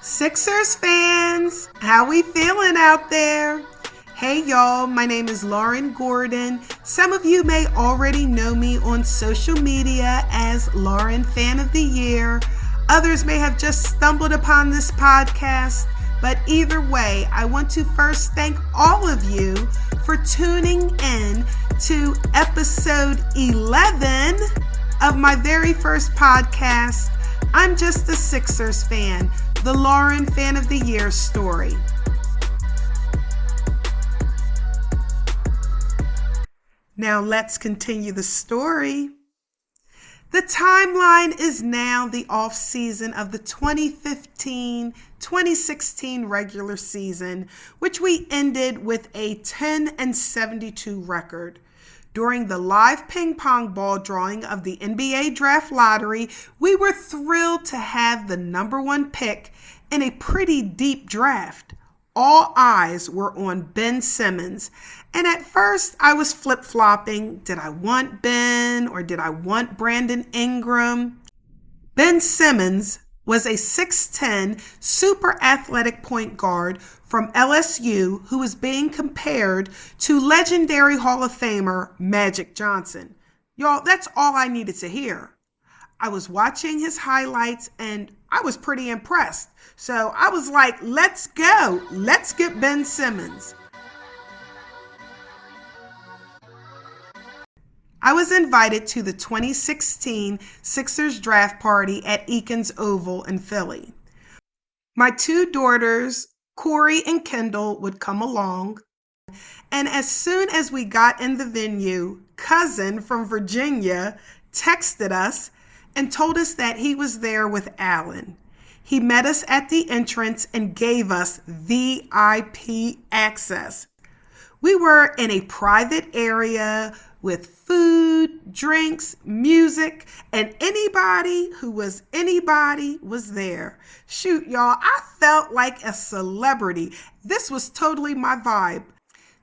Sixers fans, how we feeling out there? Hey y'all, my name is Lauren Gordon. Some of you may already know me on social media as Lauren Fan of the Year. Others may have just stumbled upon this podcast, but either way, I want to first thank all of you for tuning in to episode 11 of my very first podcast, I'm Just a Sixers Fan, the Lauren Fan of the Year story. Now let's continue the story. The timeline is now the off-season of the 2015-2016 regular season, which we ended with a 10-72 record. During the live ping pong ball drawing of the NBA draft lottery, we were thrilled to have the number one pick in a pretty deep draft. All eyes were on Ben Simmons, and at first I was flip-flopping. Did I want Ben or did I want Brandon Ingram? Ben Simmons was a 6'10", super athletic point guard from LSU who was being compared to legendary Hall of Famer Magic Johnson. Y'all, that's all I needed to hear. I was watching his highlights and I was pretty impressed. So I was like, let's go. Let's get Ben Simmons. I was invited to the 2016 Sixers draft party at Eakins Oval in Philly. My two daughters, Corey and Kendall, would come along. And as soon as we got in the venue, cousin from Virginia texted us and told us that he was there with Alan. He met us at the entrance and gave us VIP access. We were in a private area with food, drinks, music, and anybody who was anybody was there. Shoot, y'all, I felt like a celebrity. This was totally my vibe.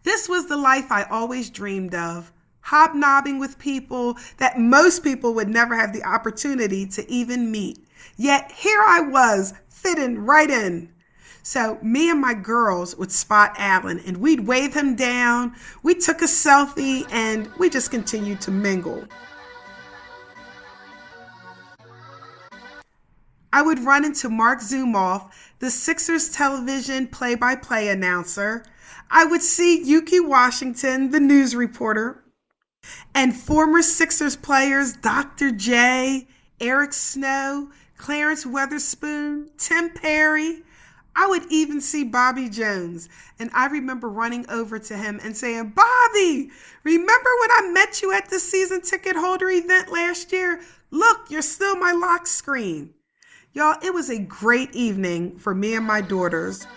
This was the life I always dreamed of, hobnobbing with people that most people would never have the opportunity to even meet. Yet here I was, fitting right in. So me and my girls would spot Alan and we'd wave him down. We took a selfie and we just continued to mingle. I would run into Mark Zumoff, the Sixers television play-by-play announcer. I would see Yuki Washington, the news reporter, and former Sixers players Dr. J, Eric Snow, Clarence Weatherspoon, Tim Perry. I would even see Bobby Jones, and I remember running over to him and saying, Bobby, remember when I met you at the season ticket holder event last year? Look, you're still my lock screen. Y'all, it was a great evening for me and my daughters.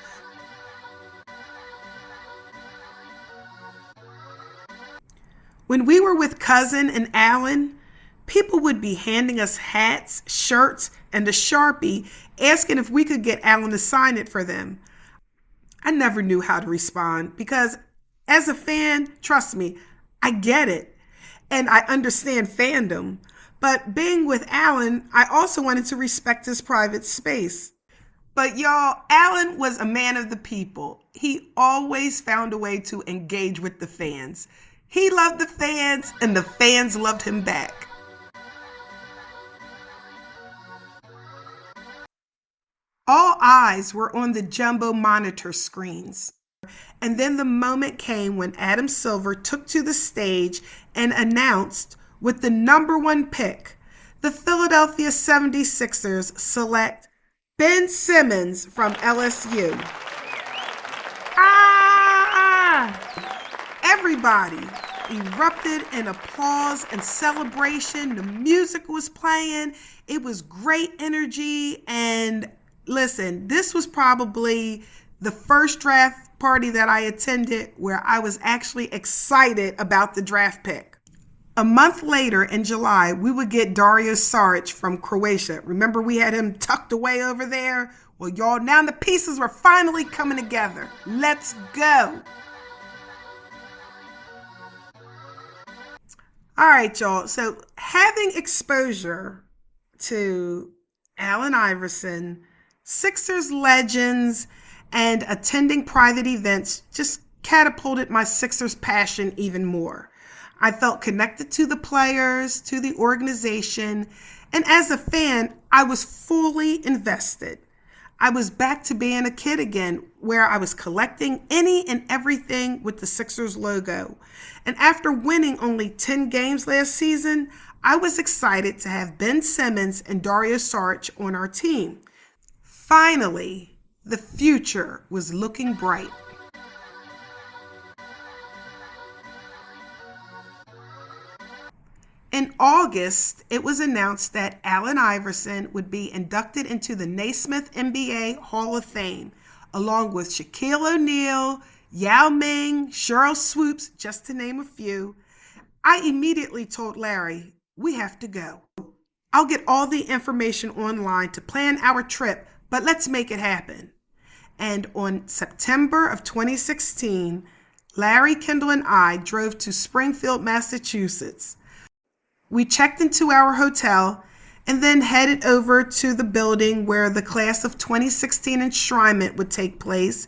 When we were with Cousin and Alan, people would be handing us hats, shirts, and a Sharpie, asking if we could get Alan to sign it for them. I never knew how to respond because as a fan, trust me, I get it. And I understand fandom. But being with Alan, I also wanted to respect his private space. But y'all, Alan was a man of the people. He always found a way to engage with the fans. He loved the fans and the fans loved him back. All eyes were on the jumbo monitor screens. And then the moment came when Adam Silver took to the stage and announced, with the number one pick, the Philadelphia 76ers select Ben Simmons from LSU. Everybody erupted in applause and celebration. The music was playing. It was great energy. And listen, this was probably the first draft party that I attended where I was actually excited about the draft pick. A month later in July, we would get Dario Saric from Croatia. Remember we had him tucked away over there? Well, y'all, now the pieces were finally coming together. Let's go. All right, y'all. So having exposure to Allen Iverson, Sixers legends and attending private events just catapulted my Sixers passion even more. I felt connected to the players, to the organization, and as a fan, I was fully invested. I was back to being a kid again, where I was collecting any and everything with the Sixers logo. And after winning only 10 games last season, I was excited to have Ben Simmons and Dario Saric on our team. Finally, the future was looking bright. In August, it was announced that Allen Iverson would be inducted into the Naismith NBA Hall of Fame, along with Shaquille O'Neal, Yao Ming, Sheryl Swoopes, just to name a few. I immediately told Larry, we have to go. I'll get all the information online to plan our trip, but let's make it happen. And on September of 2016, Larry, Kendall, and I drove to Springfield, Massachusetts. We checked into our hotel and then headed over to the building where the class of 2016 Enshrinement would take place.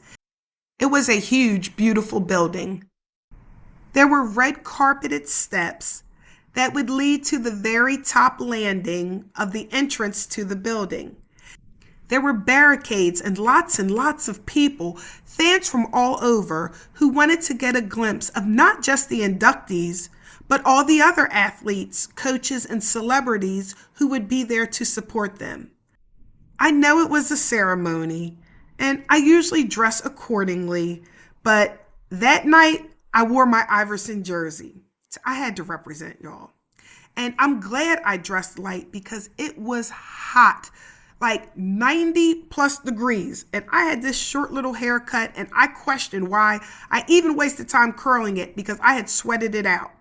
It was a huge, beautiful building. There were red carpeted steps that would lead to the very top landing of the entrance to the building. There were barricades and lots of people, fans from all over, who wanted to get a glimpse of not just the inductees, but all the other athletes, coaches, and celebrities who would be there to support them. I know it was a ceremony, and I usually dress accordingly, but that night I wore my Iverson jersey. I had to represent y'all. And I'm glad I dressed light because it was hot, like 90 plus degrees. And I had this short little haircut, and I questioned why I even wasted time curling it because I had sweated it out.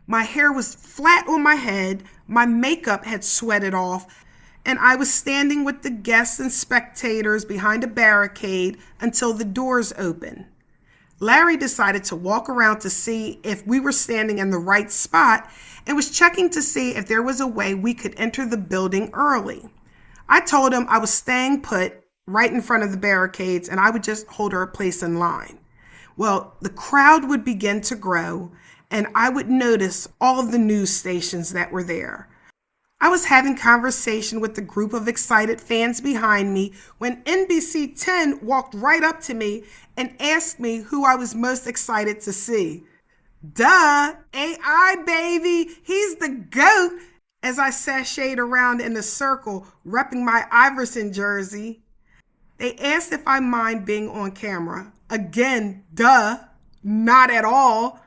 My hair was flat on my head, my makeup had sweated off, and I was standing with the guests and spectators behind a barricade until the doors opened. Larry decided to walk around to see if we were standing in the right spot and was checking to see if there was a way we could enter the building early. I told him I was staying put right in front of the barricades and I would just hold her a place in line. Well, the crowd would begin to grow, and I would notice all of the news stations that were there. I was having conversation with the group of excited fans behind me when NBC 10 walked right up to me and asked me who I was most excited to see. Duh, AI baby, he's the GOAT, as I sashayed around in a circle, repping my Iverson jersey. They asked if I mind being on camera. Again, duh, not at all.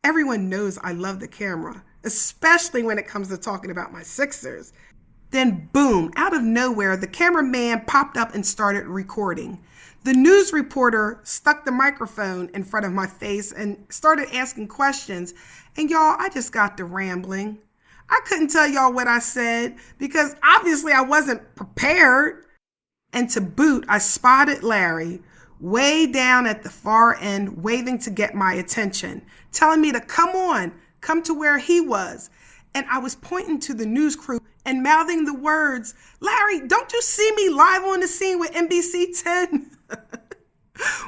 Everyone knows I love the camera, especially when it comes to talking about my Sixers. Then boom, out of nowhere, the cameraman popped up and started recording. The news reporter stuck the microphone in front of my face and started asking questions. And y'all, I just got to rambling. I couldn't tell y'all what I said because obviously I wasn't prepared. And to boot, I spotted Larry way down at the far end, waving to get my attention, telling me to come to where he was. And I was pointing to the news crew and mouthing the words, Larry, don't you see me live on the scene with NBC 10?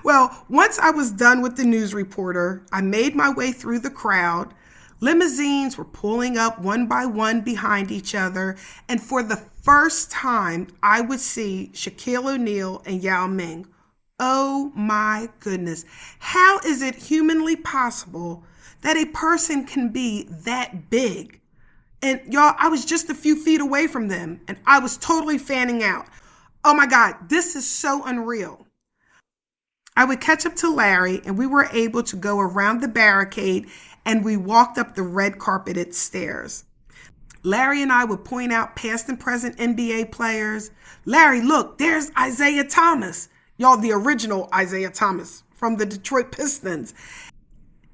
Well, once I was done with the news reporter, I made my way through the crowd. Limousines were pulling up one by one behind each other. And for the first time, I would see Shaquille O'Neal and Yao Ming. Oh my goodness. How is it humanly possible that a person can be that big? And y'all, I was just a few feet away from them and I was totally fanning out. Oh my God, this is so unreal. I would catch up to Larry and we were able to go around the barricade and we walked up the red carpeted stairs. Larry and I would point out past and present NBA players. Larry, look, there's Isaiah Thomas. Y'all, the original Isaiah Thomas from the Detroit Pistons.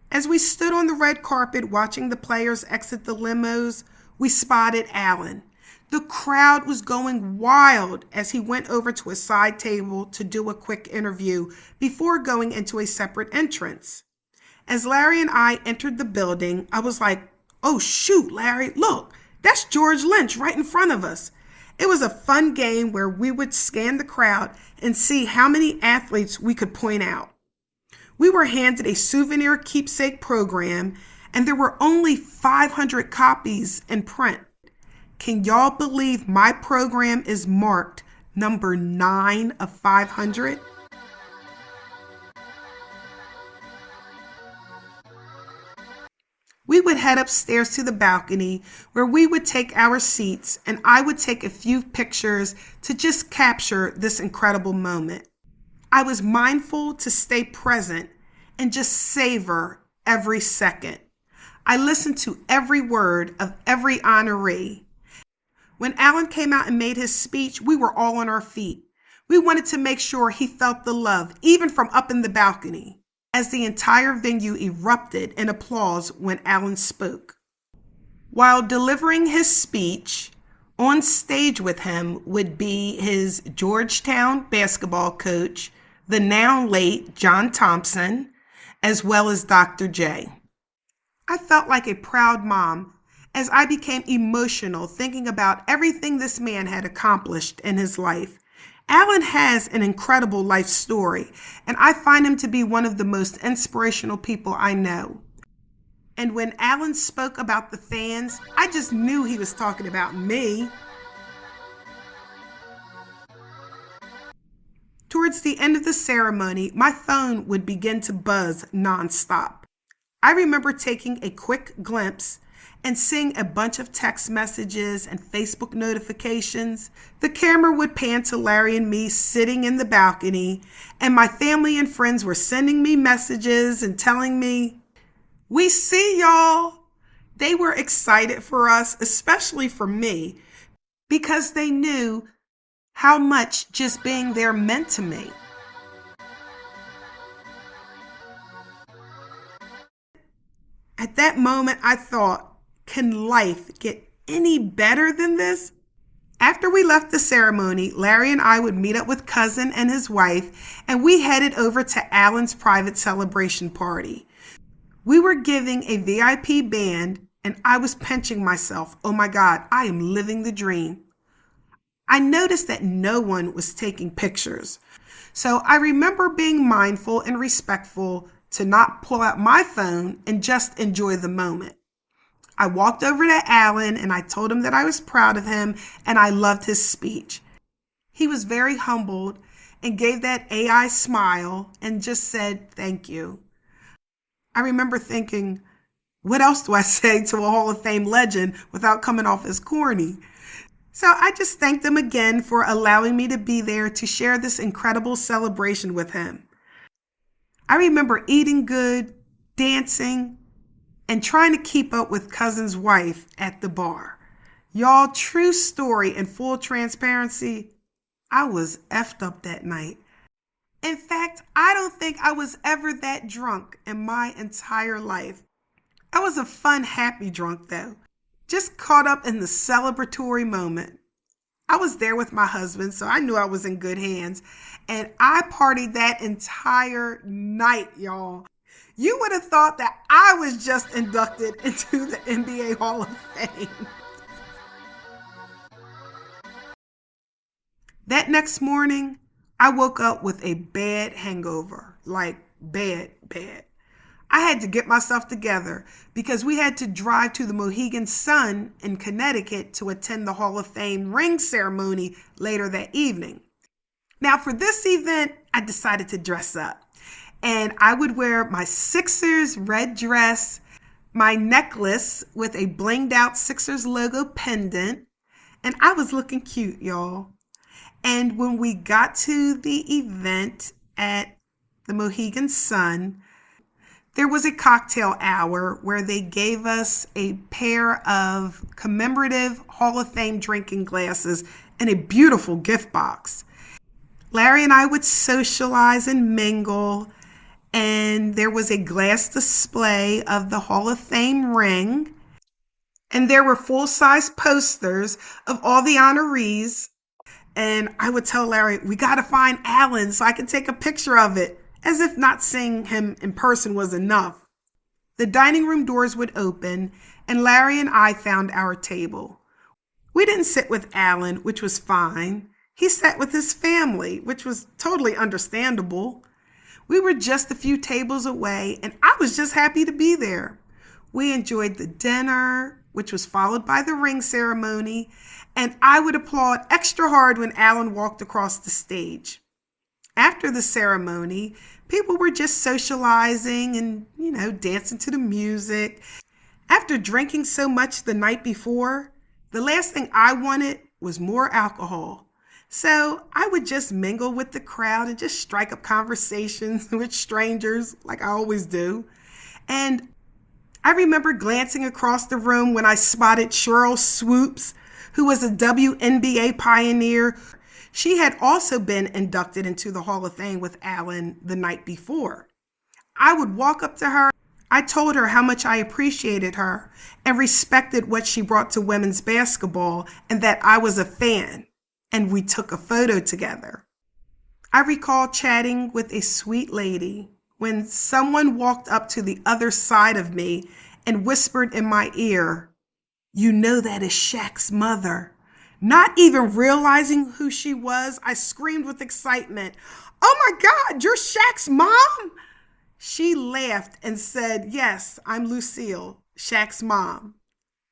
As we stood on the red carpet watching the players exit the limos, we spotted Allen. The crowd was going wild as he went over to a side table to do a quick interview before going into a separate entrance. As Larry and I entered the building, I was like, oh shoot, Larry, look, that's George Lynch right in front of us. It was a fun game where we would scan the crowd and see how many athletes we could point out. We were handed a souvenir keepsake program, and there were only 500 copies in print. Can y'all believe my program is marked number 9 of 500? We would head upstairs to the balcony where we would take our seats, and I would take a few pictures to just capture this incredible moment. I was mindful to stay present and just savor every second. I listened to every word of every honoree. When Alan came out and made his speech, we were all on our feet. We wanted to make sure he felt the love, even from up in the balcony, as the entire venue erupted in applause when Alan spoke. While delivering his speech, on stage with him would be his Georgetown basketball coach, the now late John Thompson, as well as Dr. J. I felt like a proud mom as I became emotional thinking about everything this man had accomplished in his life. Alan has an incredible life story, and I find him to be one of the most inspirational people I know. And when Alan spoke about the fans, I just knew he was talking about me. Towards the end of the ceremony, my phone would begin to buzz nonstop. I remember taking a quick glimpse and seeing a bunch of text messages and Facebook notifications. The camera would pan to Larry and me sitting in the balcony, and my family and friends were sending me messages and telling me, "We see y'all." They were excited for us, especially for me, because they knew how much just being there meant to me. At that moment, I thought, can life get any better than this? After we left the ceremony, Larry and I would meet up with Cousin and his wife, and we headed over to Alan's private celebration party. We were giving a VIP band, and I was pinching myself. Oh my God, I am living the dream. I noticed that no one was taking pictures. So I remember being mindful and respectful to not pull out my phone and just enjoy the moment. I walked over to Alan and I told him that I was proud of him and I loved his speech. He was very humbled and gave that AI smile and just said, "Thank you." I remember thinking, what else do I say to a Hall of Fame legend without coming off as corny? So I just thanked him again for allowing me to be there to share this incredible celebration with him. I remember eating good, dancing, and trying to keep up with Cousin's wife at the bar. Y'all, true story and full transparency, I was effed up that night. In fact, I don't think I was ever that drunk in my entire life. I was a fun, happy drunk though, just caught up in the celebratory moment. I was there with my husband, so I knew I was in good hands, and I partied that entire night, y'all. You would have thought that I was just inducted into the NBA Hall of Fame. That next morning, I woke up with a bad hangover, like bad. I had to get myself together because we had to drive to the Mohegan Sun in Connecticut to attend the Hall of Fame ring ceremony later that evening. Now for this event, I decided to dress up. And I would wear my Sixers red dress, my necklace with a blinged out Sixers logo pendant, and I was looking cute, y'all. And when we got to the event at the Mohegan Sun, there was a cocktail hour where they gave us a pair of commemorative Hall of Fame drinking glasses and a beautiful gift box. Larry and I would socialize and mingle, and there was a glass display of the Hall of Fame ring, and there were full-size posters of all the honorees, and I would tell Larry, we got to find Alan so I can take a picture of it, as if not seeing him in person was enough. The dining room doors would open, and Larry and I found our table. We didn't sit with Allen, which was fine. He sat with his family, which was totally understandable. We were just a few tables away, and I was just happy to be there. We enjoyed the dinner, which was followed by the ring ceremony, and I would applaud extra hard when Allen walked across the stage. After the ceremony, people were just socializing and, dancing to the music. After drinking so much the night before, the last thing I wanted was more alcohol. So I would just mingle with the crowd and just strike up conversations with strangers like I always do. And I remember glancing across the room when I spotted Cheryl Swoops, who was a WNBA pioneer. She had also been inducted into the Hall of Fame with Allen the night before. I would walk up to her. I told her how much I appreciated her and respected what she brought to women's basketball and that I was a fan, and we took a photo together. I recall chatting with a sweet lady when someone walked up to the other side of me and whispered in my ear, "You know that is Shaq's mother." Not even realizing who she was, I screamed with excitement, "Oh my God, you're Shaq's mom?" She laughed and said, "Yes, I'm Lucille, Shaq's mom."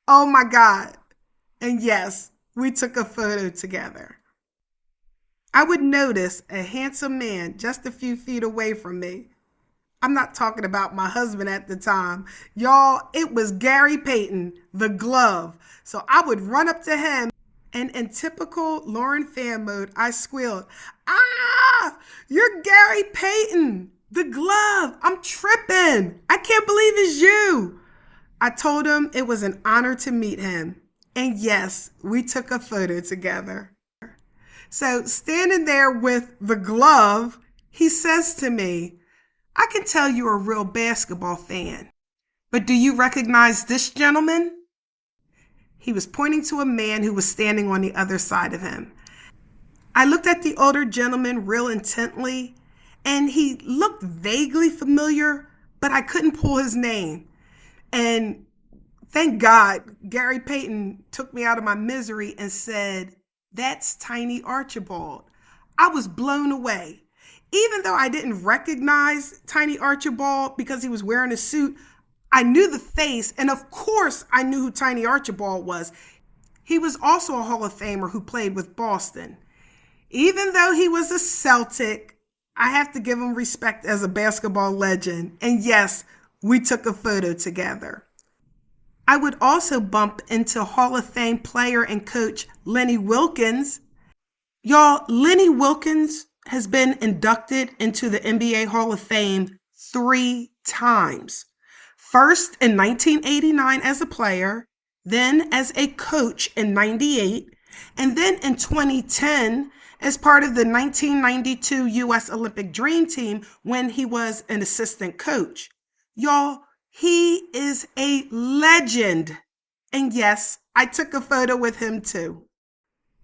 Oh my God. And yes, we took a photo together. I would notice a handsome man just a few feet away from me. I'm not talking about my husband at the time. Y'all, it was Gary Payton, the glove. So I would run up to him, and in typical Lauren fan mode, I squealed, "Ah, you're Gary Payton, the glove. I'm tripping. I can't believe it's you." I told him it was an honor to meet him. And yes, we took a photo together. So standing there with the glove, he says to me, "I can tell you're a real basketball fan, but do you recognize this gentleman?" He was pointing to a man who was standing on the other side of him. I looked at the older gentleman real intently, and he looked vaguely familiar, but I couldn't pull his name. And thank God, Gary Payton took me out of my misery and said, "That's Tiny Archibald." I was blown away. Even though I didn't recognize Tiny Archibald because he was wearing a suit, I knew the face, and of course I knew who Tiny Archibald was. He was also a Hall of Famer who played with Boston. Even though he was a Celtic, I have to give him respect as a basketball legend. And yes, we took a photo together. I would also bump into Hall of Fame player and coach Lenny Wilkens. Y'all, Lenny Wilkens has been inducted into the NBA Hall of Fame 3 times. First in 1989 as a player, then as a coach in 98, and then in 2010 as part of the 1992 U.S. Olympic Dream Team when he was an assistant coach. Y'all, he is a legend. And yes, I took a photo with him too.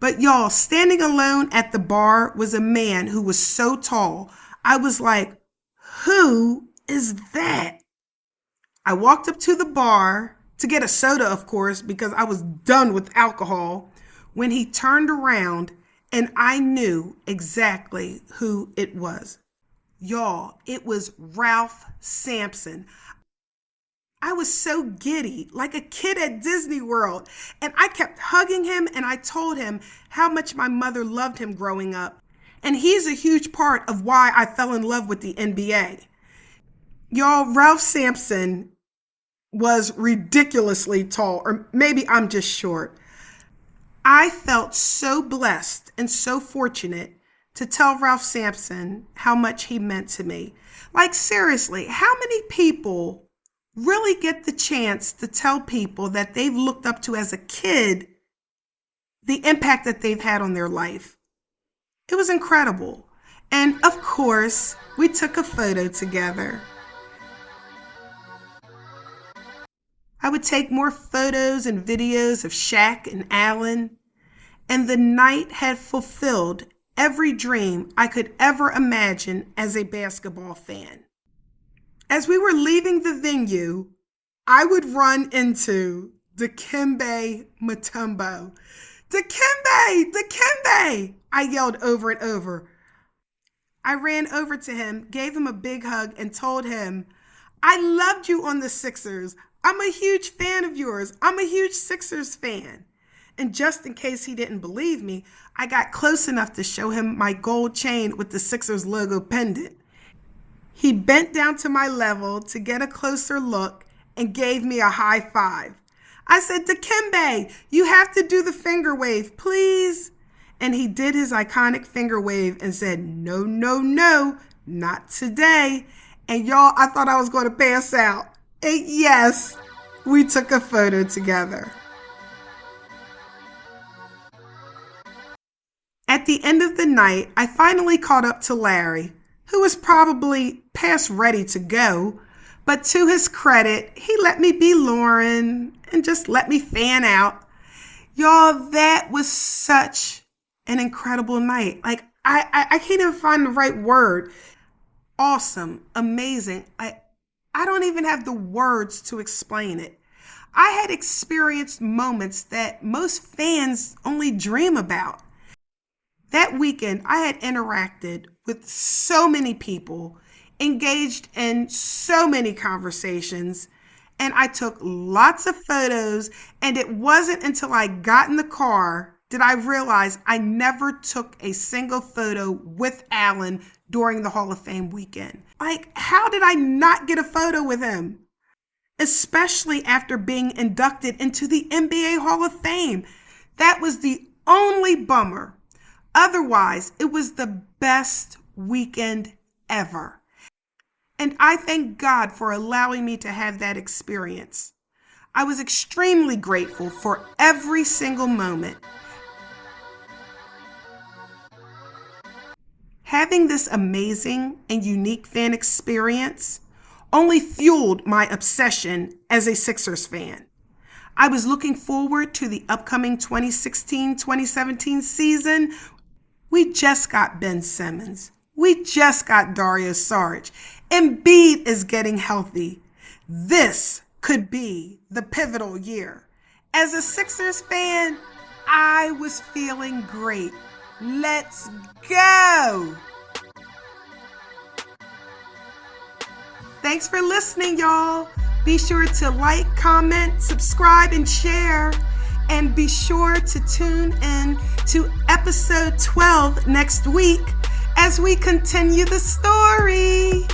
But y'all, standing alone at the bar was a man who was so tall. I was like, who is that? I walked up to the bar to get a soda, of course, because I was done with alcohol, when he turned around and I knew exactly who it was. Y'all, it was Ralph Sampson. I was so giddy, like a kid at Disney World, and I kept hugging him, and I told him how much my mother loved him growing up. And he's a huge part of why I fell in love with the NBA. Y'all, Ralph Sampson was ridiculously tall, or maybe I'm just short. I felt so blessed and so fortunate to tell Ralph Sampson how much he meant to me. Like, seriously, how many people really get the chance to tell people that they've looked up to as a kid the impact that they've had on their life? It was incredible. And of course, we took a photo together. I would take more photos and videos of Shaq and Allen, and the night had fulfilled every dream I could ever imagine as a basketball fan. As we were leaving the venue, I would run into Dikembe Mutombo. Dikembe! Dikembe! I yelled over and over. I ran over to him, gave him a big hug, and told him, I loved you on the Sixers. I'm a huge fan of yours. I'm a huge Sixers fan. And just in case he didn't believe me, I got close enough to show him my gold chain with the Sixers logo pendant. He bent down to my level to get a closer look and gave me a high five. I said, Dikembe, you have to do the finger wave, please. And he did his iconic finger wave and said, no, no, no, not today. And y'all, I thought I was going to pass out. And yes, we took a photo together. At the end of the night, I finally caught up to Larry, who was probably past ready to go. But to his credit, he let me be Lauren and just let me fan out. Y'all, that was such an incredible night. Like, I can't even find the right word. Awesome, amazing. I don't even have the words to explain it. I had experienced moments that most fans only dream about. That weekend, I had interacted with so many people, engaged in so many conversations, and I took lots of photos, and it wasn't until I got in the car did I realize I never took a single photo with Allen during the Hall of Fame weekend. Like, how did I not get a photo with him? Especially after being inducted into the NBA Hall of Fame. That was the only bummer. Otherwise, it was the best weekend ever. And I thank God for allowing me to have that experience. I was extremely grateful for every single moment. Having this amazing and unique fan experience only fueled my obsession as a Sixers fan. I was looking forward to the upcoming 2016-2017 season. We just got Ben Simmons. We just got Dario Saric. Embiid is getting healthy. This could be the pivotal year. As a Sixers fan, I was feeling great. Let's go! Thanks for listening, y'all. Be sure to like, comment, subscribe, and share. And be sure to tune in to episode 12 next week as we continue the story.